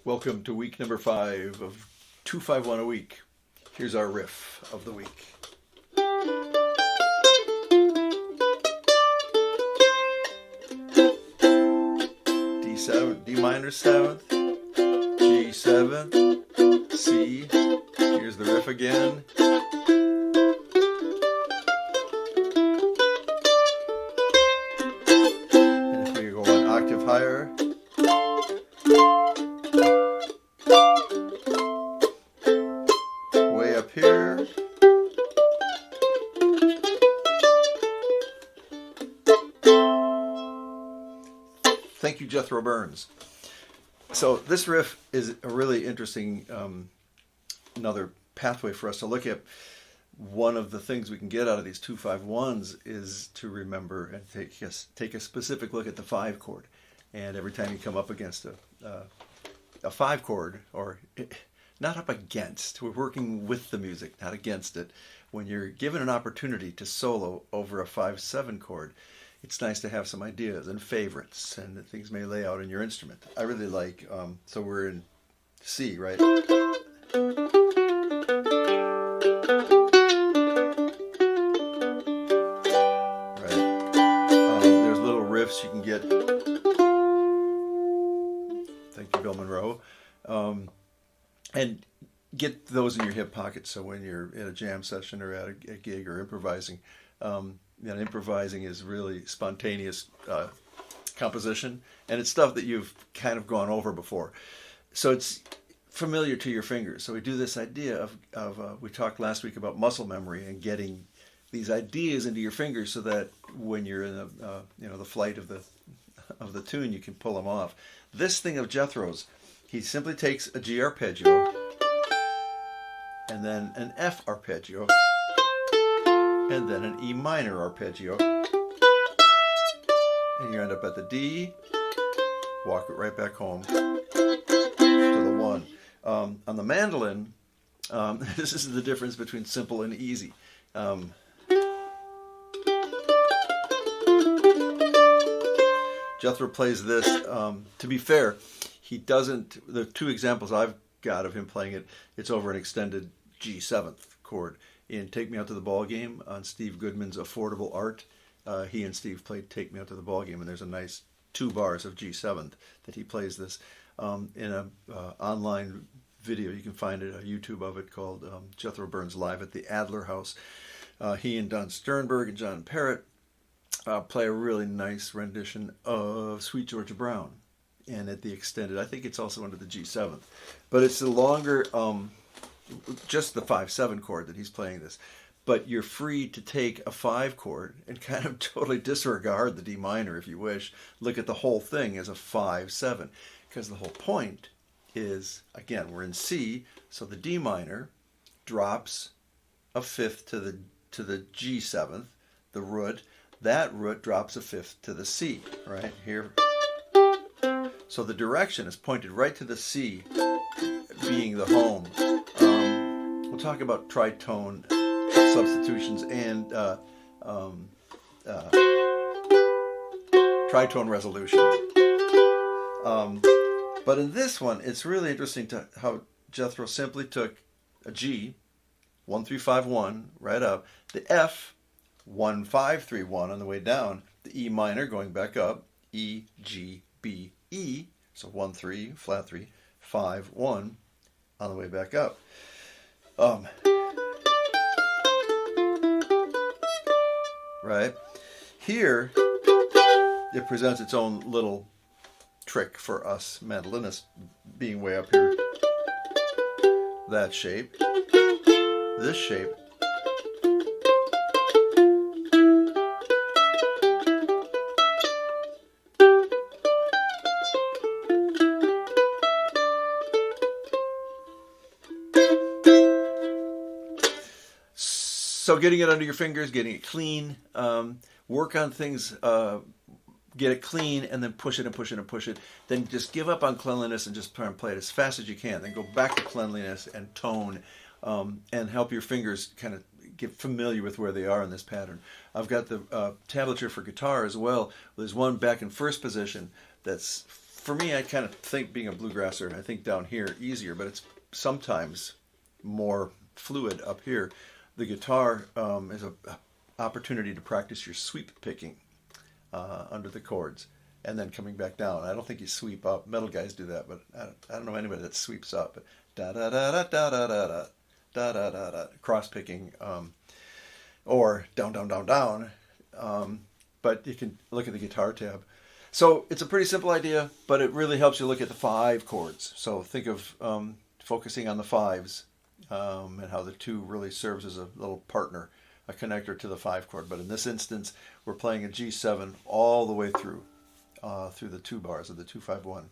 Welcome to week number 5 of 251 a week. Here's our riff of the week. D7, D minor 7th, G 7th, C. Here's the riff again. And if we go one octave higher, way up here, thank you, Jethro Burns. So this riff is a really interesting another pathway for us to look at. One of the things we can get out of these 251s is to remember and take a specific look at the 5 chord. And every time you come up against a 5 chord, or not up against, we're working with the music, not against it. When you're given an opportunity to solo over a 5/7 chord, it's nice to have some ideas and favorites and that things may lay out in your instrument. I really like, so we're in C, right? There's little riffs you can get. Thank you, Bill Monroe. And get those in your hip pocket, so when you're in a jam session or at a gig or improvising, improvising is really spontaneous composition, and it's stuff that you've kind of gone over before. So it's familiar to your fingers. So we do this idea of we talked last week about muscle memory and getting these ideas into your fingers so that when you're in the flight of the tune, you can pull them off. This thing of Jethro's, he simply takes a G arpeggio and then an F arpeggio and then an E minor arpeggio, and you end up at the D, walk it right back home to the 1. On the mandolin, this is the difference between simple and easy. Jethro plays this, to be fair, he doesn't, the 2 examples I've got of him playing it, it's over an extended G 7th chord. In Take Me Out to the Ball Game on Steve Goodman's Affordable Art, he and Steve played Take Me Out to the Ball Game, and there's a nice 2 bars of G 7th that he plays this in a online video. You can find it, a YouTube of it, called Jethro Burns Live at the Adler House. He and Don Sternberg and John Parrott play a really nice rendition of Sweet Georgia Brown, and at the extended, I think it's also under the G 7th, but it's a longer, just the 5/7 chord that he's playing this. But you're free to take a 5 chord and kind of totally disregard the D minor if you wish. Look at the whole thing as a 5/7, because the whole point is, again, we're in C, so the D minor drops a 5th to the G 7th, the root. That root drops a 5th to the C, right here. So the direction is pointed right to the C, being the home. We'll talk about tritone substitutions and tritone resolution. But in this one, it's really interesting to how Jethro simply took a G, 1 3 5 1, right up, the F, 1 5 3 1 on the way down, the E minor going back up, E G B E, so 1 3 flat 3 5 1 on the way back up. Right here, it presents its own little trick for us mandolinists, being way up here. That shape, this shape. So getting it under your fingers, getting it clean, work on things, get it clean, and then push it and push it and push it. Then just give up on cleanliness and just try and play it as fast as you can. Then go back to cleanliness and tone, and help your fingers kind of get familiar with where they are in this pattern. I've got the tablature for guitar as well. There's one back in first position that's for me, I kind of think being a bluegrasser, I think down here easier, but it's sometimes more fluid up here. The guitar is a opportunity to practice your sweep picking under the chords, and then coming back down. I don't think you sweep up. Metal guys do that, but I don't know anybody that sweeps up. But da da da da da da da da da da da da, cross picking, or down down down down. But you can look at the guitar tab. So it's a pretty simple idea, but it really helps you look at the 5 chords. So think of focusing on the 5s and how the 2 really serves as a little partner, a connector to the 5 chord. But in this instance, we're playing a G7 all the way through the 2 bars of the 2-5-1.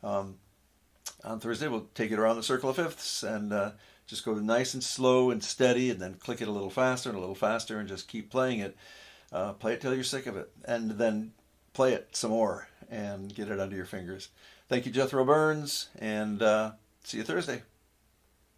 On Thursday, we'll take it around the circle of fifths and just go nice and slow and steady, and then click it a little faster and a little faster, and just keep playing it. Play it till you're sick of it, and then play it some more and get it under your fingers. Thank you, Jethro Burns, and see you Thursday.